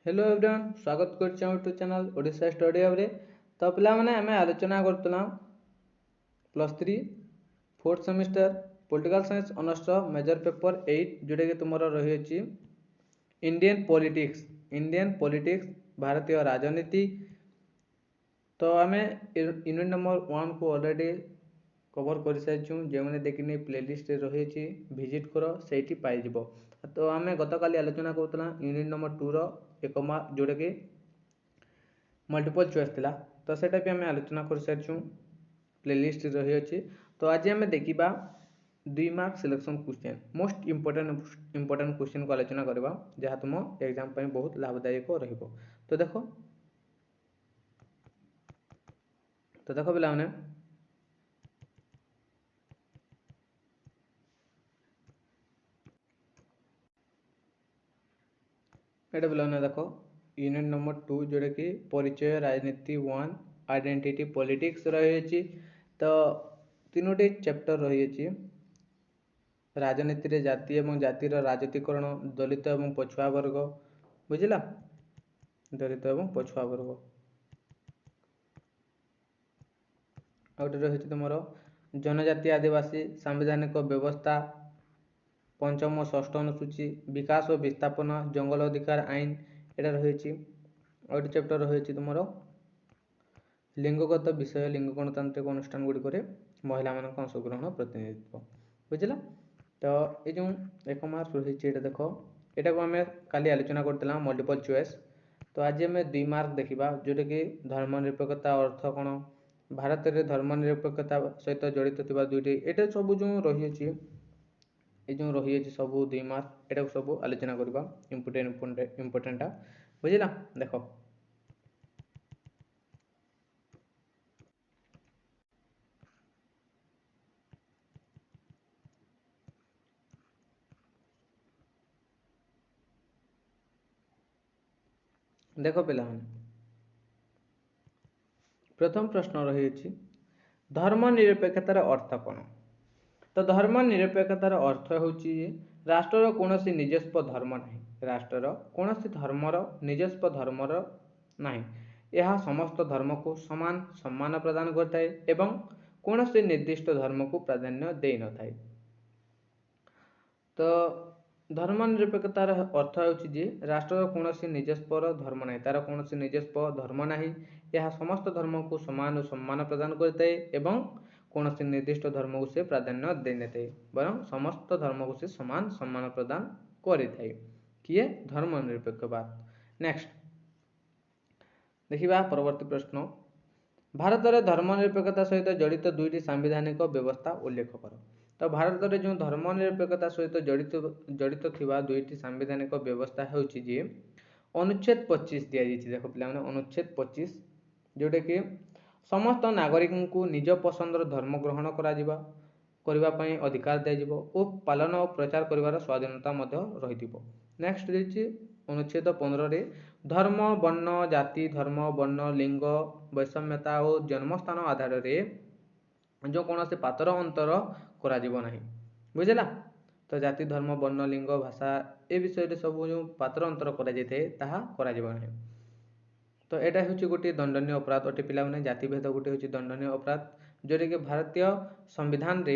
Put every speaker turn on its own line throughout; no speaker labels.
Hello everyone स्वागत करछे YouTube channel Odisha study hub रे। तो पिला माने हमें आलोचना करतला plus 3 fourth semester political science honours major paper 8 जोटे कि तुमरो रही अछि इंडियन पॉलिटिक्स भारतीय राजनीति। तो आमे यूनिट नंबर 1 को ऑलरेडी कवर कर सारिछु जे माने देखिने प्लेलिस्ट रे रही अछि विजिट करो सेठी पाई जिवो। तो आमे गतकाली आलोचना करतला यूनिट नंबर 2 रो एक मार्क जोड़े कि मल्टीपल चॉइस थिला। तो सेटा भी आमे आलोचना कर सारिछु प्लेलिस्ट रही अछि। तो आज आमे देखिबा 2 mark selection question most important question को आलोचना करबा जहा तुम एग्जाम पई बहुत लाभदायक रहिबो। तो देखो पिला माने एटा पिला देखो यूनिट नंबर 2 जोड़े कि परिचय राजनीति 1 आइडेंटिटी पॉलिटिक्स रही अछि। तो तीनोटी चैप्टर रही अछि राजनीति रे जाति एवं जातिर राजनीतिकरण दलित एवं पछुआ वर्ग बुझिला दलित एवं पछुआ वर्ग आउटे रही तुमर जनजाति आदिवासी संवैधानिक व्यवस्था पंचम षष्ठ अनुसूची विकास और विस्थापन जंगल अधिकार आईन एटा रही आउटे चैप्टर रही तुमर लिंगगत विषय लिंग गणतांत्रिक अनुष्ठान गुड़िक महिला मान अंशग्रहण प्रतिनिधित्व बुझला। तो ये जो एक मार्क रही देख यहाँ को आम काली आलोचना करते मल्टीपल चॉइस। तो आज आम 2 मार्क देखा जोटा कि धर्मनिरपेक्षता अर्थ कौन भारत में धर्मनिरपेक्षता सहित जड़ित थिबा दुईटी एटा सब जो रही ये जो रही सब 2 मार्क एटा सब आलोचना करबा इंपोर्टेंट बुझला। देखो पिला प्रथम प्रश्न रही धर्मनिरपेक्षतार अर्थ कौन। तो धर्मनिरपेक्षतार अर्थ होची राष्ट्र कौन निजस्व धर्म नहीं राष्ट्र कौन धर्मर निजस्व धर्मर नहीं यह समस्त धर्म को समान सम्मान प्रदान करता है एवं कौन निर्दिष्ट धर्म को प्राधान्य दे न थाए। तो धर्मनिरपेक्षतार अर्थ होची राष्ट्र कौन निजस्व धर्म नहीं तार कौन निजस्व धर्म नहीं यह समस्त धर्म को समान और सम्मान प्रदान करता है एवं कौन निर्दिष्ट धर्म को से प्राधान्य दे न थाए बरं समस्त धर्म को से समान सम्मान प्रदान करें किए धर्मनिरपेक्षवाद। नेक्स्ट देखिबा परवर्ती प्रश्न भारत में धर्मनिरपेक्षता सहित जड़ित दुईटी सांविधानिक व्यवस्था उल्लेख कर। तो भारत में जो धर्मनिरपेक्षता सहित जड़ित थिबा दुईटी सांविधानिक व्यवस्था होची जे अनुच्छेद 25 दिया जाइए। देखो पिला माने अनुच्छेद 25 जोटे कि समस्त नागरिक को निज पसंदर धर्म ग्रहण करने अधिकार दिज्व और पालन और प्रचार कर स्वाधीनता रही। नेक्स्ट रही अनुच्छेद 15 रे धर्म वर्ण जाति धर्म वर्ण लिंग वैषम्यता और जन्मस्थान आधार रे जो कौन से पातर अंतर करा नहीं बुझेगा। तो जाति धर्म वर्ण लिंग भाषा ए विषय सब जो पातर अंतर करा नहीं। तो यहाँ हूँ गोटे दंडनीय अपराध अटे पिला माने जातिभेद गोटे हूँ दंडनीय अपराध जोटा कि भारतीय संविधान रे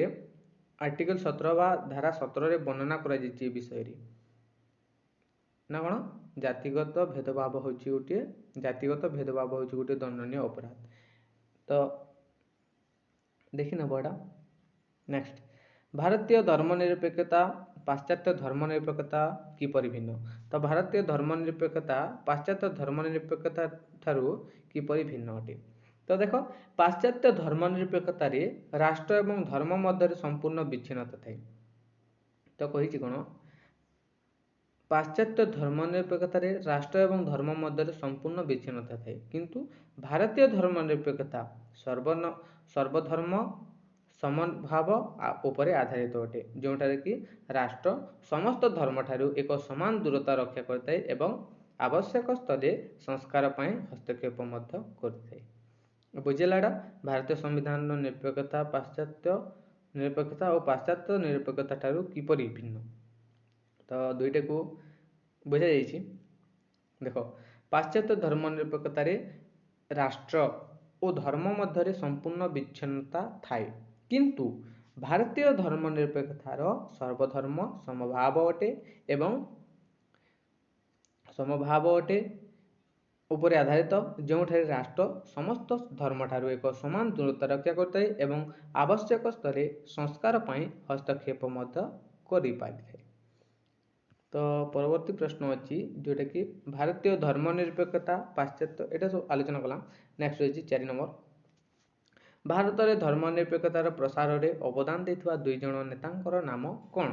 आर्टिकल 17 बा धारा 17 रे वर्णना करा विषय ना कौन जातिगत भेदभाव हूँ गोटे दंडनीय अपराध। तो देखी बड़ा नेक्स्ट भारतीय धर्मनिरपेक्षता पाश्चात्य धर्मनिरपेक्षता किपरि भिन्न। तो भारतीय धर्मनिरपेक्षता पाश्चात्य धर्मनिरपेक्षता ठारू किपरि भिन्न अटे। तो देखो पाश्चात्य धर्मनिरपेक्षता रे राष्ट्र एवं धर्म मध्य संपूर्ण विच्छिन्नता थाए। तो कही कौन पाश्चात्य धर्मनिरपेक्षता रे राष्ट्र एवं धर्म मध्य संपूर्ण विच्छिन्नता थाए किंतु भारतीय धर्मनिरपेक्षता सर्वधर्म समभाव उपरे आधारित अटे जोटारे कि राष्ट्र समस्त धर्म ठारू एक समान दूरता रक्षा करता है एवं आवश्यक स्थले संस्कार पर हस्तक्षेप करता बुझेगा। भारतीय संविधान निरपेक्षता पाश्चात्य निरपेक्षता और पाश्चात्य निरपेक्षता ठारू किपरि भिन्न। तो दुईटा को बुझा जाइए देख पाश्चात्य धर्मनिरपेक्षतार राष्ट्र और धर्म मध्य संपूर्ण विच्छिन्नता थाए किंतु भारतीय धर्मनिरपेक्षतार सर्वधर्म समभाव अटे एवं समभाव अटे उपरे आधारित जो राष्ट्र समस्त धर्म ठारू एक समान दूरता रक्षा करता है आवश्यक स्तरे संस्कार पर हस्तक्षेप कर पारि। तो परवर्ती प्रश्न अच्छी जोटा कि भारतीय धर्मनिरपेक्षता पाश्चात्य यहाँ सब आलोचना कला। नेक्स्ट रही 4 नंबर भारत में धर्मनिरपेक्षतार प्रसार में अवदान देथिबा 2 जण नेतांकर नाम कौन।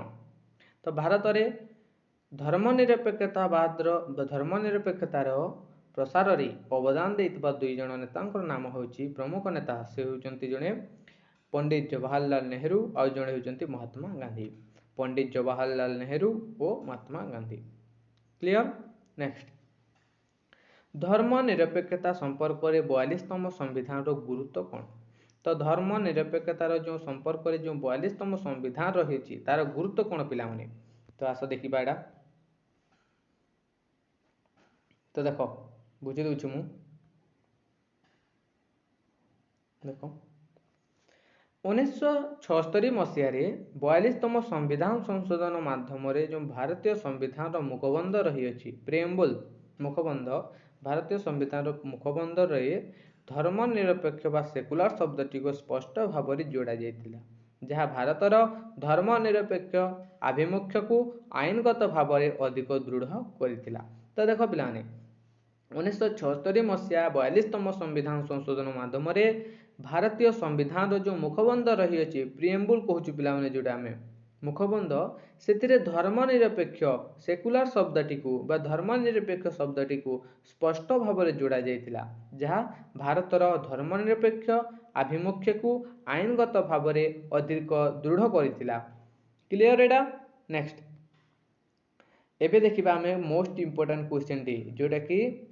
तो भारत में धर्मनिरपेक्षतार प्रसार में अवदान देथिबा 2 जण नेतांकर नाम होची प्रमुख नेता से होचंती जणे पंडित जवाहरलाल नेहरू और जणे होचंती महात्मा गांधी। पंडित जवाहरलाल नेहरू और महात्मा गांधी। क्लियर। नेक्स्ट धर्मनिरपेक्षता संपर्क में 42तम संविधान गुरुत्व कौन। तो धर्मनिरपेक्षतार जो संपर्क में जो 42तम संविधान रही तार गुरुत्व कौन पिला माने। तो आस देखा एटा। तो देख बुझी दूची मु देख 1976 मसीह 42तम संविधान संशोधन माध्यम जो भारतीय संविधान मुखबंध रही प्रेम्बल मुखबंध भारतीय संविधान मुखबंध रही धर्मनिरपेक्ष बा सेकुलर शब्दटी को स्पष्ट भाव में जोड़ा जाइतिला जहाँ भारतर धर्मनिरपेक्ष आभिमुख्य को आईनगत भाव में अधिक दृढ़ करथिला। तो देख पिलाने 1976 मसीहा 42तम संविधान संशोधन माध्यम भारतीय संविधान जो मुखबंध रही अच्छी प्रिएम्बुल कहूँ पिलाने जोटा आम मुखबंध से धर्मनिरपेक्ष सेकुलर शब्दटी को धर्मनिरपेक्ष शब्दटी को स्पष्ट भाव में जोड़ा जाइतिला जहाँ भारतर धर्मनिरपेक्ष आभिमुख्य को आईनगत भाव में अधिक दृढ़ करथिला। क्लियर एटा। नेक्स्ट एबे देखिबा आमे मोस्ट इंपोर्टेंट क्वेश्चन टी जोटा कि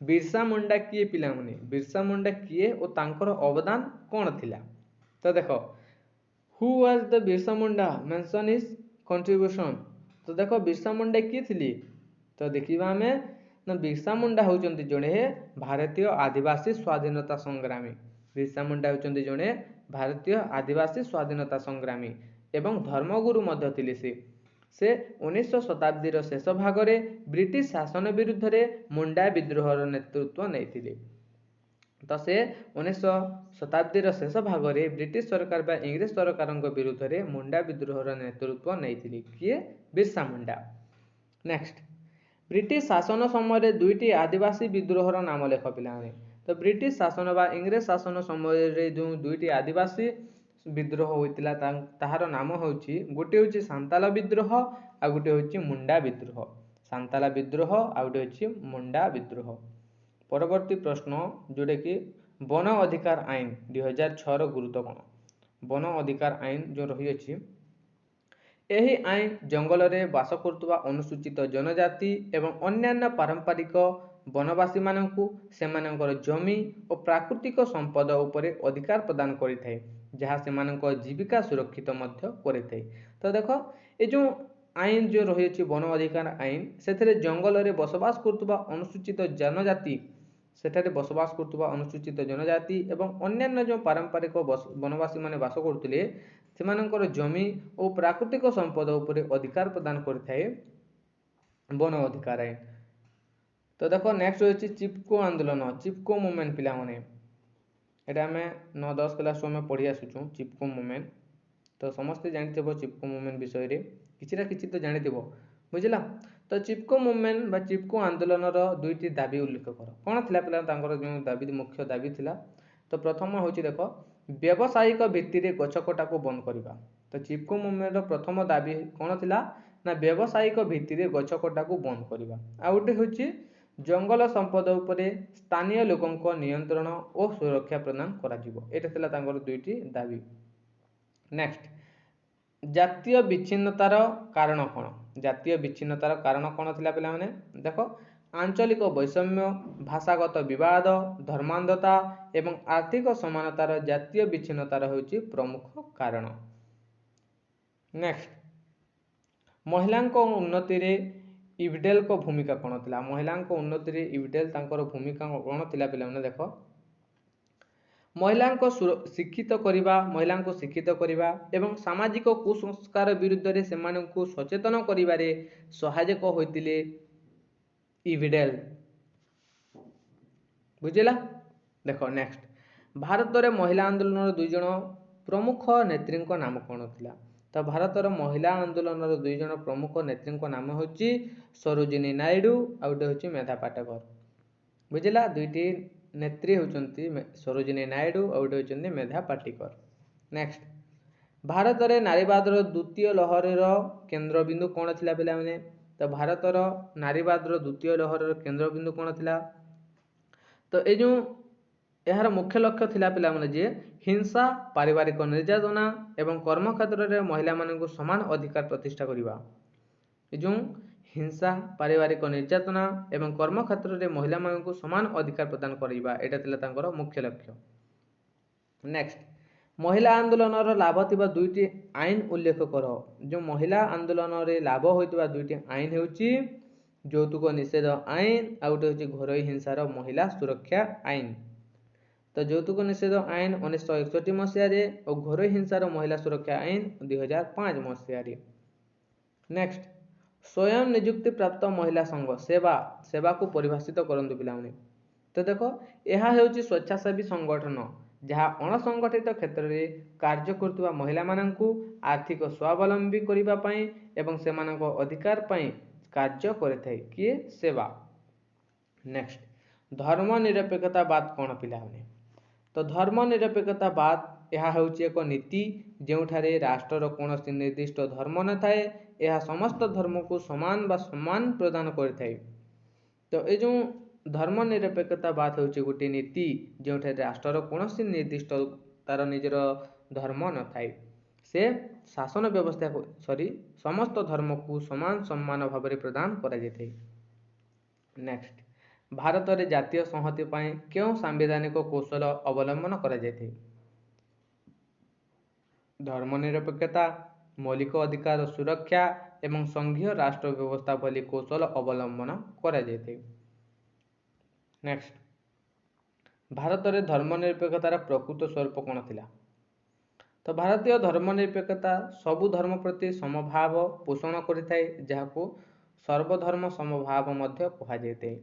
बिरसा मुंडा किए पिला माने बिरसा मुंडा किए और तांकर अवदान कौन थिला। तो देखो who was the Birsa Munda mention his contribution. तो देखो बिरसा मुंडा किए थिली। तो देखिबा आमे ना बिरसा मुंडा होचंती जणे भारतीय आदिवासी स्वाधीनता संग्रामी। बिरसा मुंडा होचंती जणे भारतीय आदिवासी स्वाधीनता संग्रामी एवं धर्मगुरु मध्य थिले से 19 शताब्दी शेष भाग में ब्रिटिश शासन विरुद्ध में मुंडा विद्रोहर नेतृत्व नहीं। तो से 19 शताब्दी शेष भाग में ब्रिटिश सरकार बा इंग्रेज सरकार विरुद्ध में मुंडा विद्रोहर नेतृत्व नहीं किए बिरसा मुंडा। नेक्स्ट ब्रिटिश शासन समय 2टी आदिवासी विद्रोहर नाम लेख पिलाने। तो ब्रिटिश शासन बा इंग्रेज शासन समय जो 2टी आदिवासी विद्रोह होइतिला ताहार नाम होची गोटे होची सांताला विद्रोह आ गोटे होची मुंडा विद्रोह। सांताला विद्रोह आ गोटे होची मुंडा विद्रोह। परवर्ती प्रश्न जोटे कि वन अधिकार आईन 2006 गुरुत्व कौन। वन अधिकार आईन जो रही अछि यही आईन जंगल में बास करुवा अनुसूचित जनजाति एवं अन्यान्य पारंपरिक वनवासी मानकु सेमानकर जमी और प्राकृतिक संपद उपरे अधिकार प्रदान करिथाय जहाँ से जीविका सुरक्षित मध्य करिथाय। तो देखो ये जो आईन जो रही वन अधिकार आईन से जंगल में बसवास करुवा अनुसूचित जनजाति सेठारे बसवास करुवा अनुसूचित जनजाति एवं अन्यान्य जो पारंपरिक वनवासी माने बास करुले सेमानकर जमी और प्राकृतिक संपद उपरे अधिकार प्रदान करिथाय वन अधिकार आईन। तो देखो नेक्स्ट रही चिपको आंदोलन चिपको मूवमेंट पिला माने एटा आम 9-10 क्लास में पढ़ी आसुचु चिपको मूवमेंट। तो समस्ते जानिथिबो चिपको मूवमेंट विषय रे किछि ना किछि तो जानिथिबो बुझिला। तो चिपको मूवमेंट बा चिपको आंदोलन रो 2टी दाबी उल्लेख कर कौन थिला पिला तांकर जो दाबी मुख्य दाबी थिला। तो प्रथम होची देखो व्यावसायिक भित्ति रे गछ कटा को बंद करबा। तो चिपको मूवमेंट रो प्रथम दाबी कौन थिला ना व्यावसायिक भित्ति रे गछ कटा को बंद करबा। आ उटे होची जंगल संपद उपरे स्थानीय लोकों नियंत्रण और सुरक्षा प्रदान करा जिवो। एटा थिला तांकर 2टी दाबी। नेक्स्ट जातीय विच्छिन्नतार कारण कौन। जातीय विच्छिन्नतार कारण कौन थिला पिला माने देखो आंचलिक वैषम्य भाषागत विवाद धर्मांधता एवं आर्थिक समानतार जातीय विच्छिन्नतार होची प्रमुख कारण। नेक्स्ट महिलांको उन्नति रे ଇଭଡେଲ को भूमिका कौन थिला महिलांको उन्नति रे इवडेल तांकर भूमिका कौन थिला पिलाने देख महिलांको शिक्षित करिबा महिलांको शिक्षित करिबा एवं सामाजिक कुसंस्कार विरुद्ध रे सेमानंकु सचेतन करिबारे सहायक होइतिले इवडेल बुझिला। देख नेक्स्ट भारत रे महिला आंदोलन दुई जन प्रमुख नेत्री नाम कौन थिला तो भारतर महिला आंदोलन दुई जन प्रमुख नेत्री नाम होची सरोजिनी नायडू आ गोटे होची मेधा पाटकर बुझिला। दुईटी नेत्री होचंती सरोजिनी नायडू आ गोटे होचंती मेधा पाटकर। नेक्स्ट भारत रे नारीवादर द्वितीय लहर केन्द्रबिंदु कौन थिला पिला माने तो भारतर नारीवादर द्वितीय लहर केन्द्रबिंदु कौन थिला तो ए जो यार मुख्य लक्ष्य थिला पिला माने जे हिंसा पारिवारिक निर्यातना एवं कर्म क्षेत्र में महिला मानक समान अधिकार प्रतिष्ठा करिबा जो हिंसा पारिवारिक निर्यातना एवं कर्म क्षेत्र में महिला मानक समान अधिकार प्रदान करिबा एटा थिला तांकर मुख्य लक्ष्य। नेक्स्ट महिला आंदोलन लाभ थिबा दुईटी आईन उल्लेख कर जो महिला आंदोलन रे लाभ होइतबा दुईटी आईन हेउची যৌতুক निषेध आईन आ गोटे होची घरोई हिंसार महिला सुरक्षा आईन तो যৌতুक निषेध आईन 1961 मसीह और घरोई हिंसार महिला सुरक्षा आईन 2005 मसीह। नेक्स्ट स्वयं नियुक्ति प्राप्त महिला संघ सेवा को परिभाषित करंतु पिलाने तो देखो यह हेउची स्वेच्छासेवी संगठन जहाँ अणसंगठित क्षेत्र में कार्य करतुवा महिला माननकु आर्थिक स्वावलंबी करिबा पई एवं सेमानक अधिकार पई कार्य करे किए सेवा। नेक्स्ट धर्मनिरपेक्षतावाद कौन पिलाने तो धर्मनिरपेक्षतावाद यह होची एक नीति जेउठारे राष्ट्र कौन निर्दिष्ट धर्म न थाए यह समस्त धर्म को समान बा सम्मान प्रदान करे तो ये जो धर्मनिरपेक्षतावाद होची गोटे नीति जेउठारे राष्ट्र कौन निर्दिष्ट तार निजर धर्म न थाए से शासन व्यवस्था को समस्त धर्म को समान सम्मान भाव में प्रदान करा जाए। नेक्स्ट भारत रे जातीय संहति पाए क्यों सांविधानिक कौशल अवलंबन करा जाए धर्मनिरपेक्षता मौलिक अधिकार सुरक्षा एवं संघीय राष्ट्र व्यवस्था भली कौशल अवलंबन करा जाए। नेक्स्ट भारत रे धर्मनिरपेक्षतार प्रकृत स्वरूप कौन थिला तो भारतीय धर्मनिरपेक्षता सबु धर्म प्रति समभाव पोषण करिथाए जहाको सर्वधर्म समभाव मध्य कहा जाए।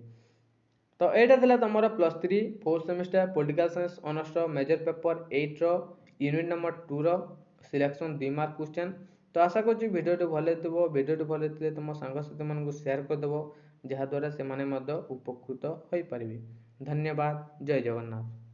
तो एटा थिला तमरा +3 4th semester political science honours major paper 8 रो यूनिट नंबर 2 रो सिलेक्शन 2 मार्क क्वेश्चन। तो आशा करछि वीडियो भले थबो वीडियो भले थिले तुम संग साथी मानकु शेयर कर देबो जहा द्वारा से माने मध्य उपकृत होई परिबे। धन्यवाद। जय जगन्नाथ।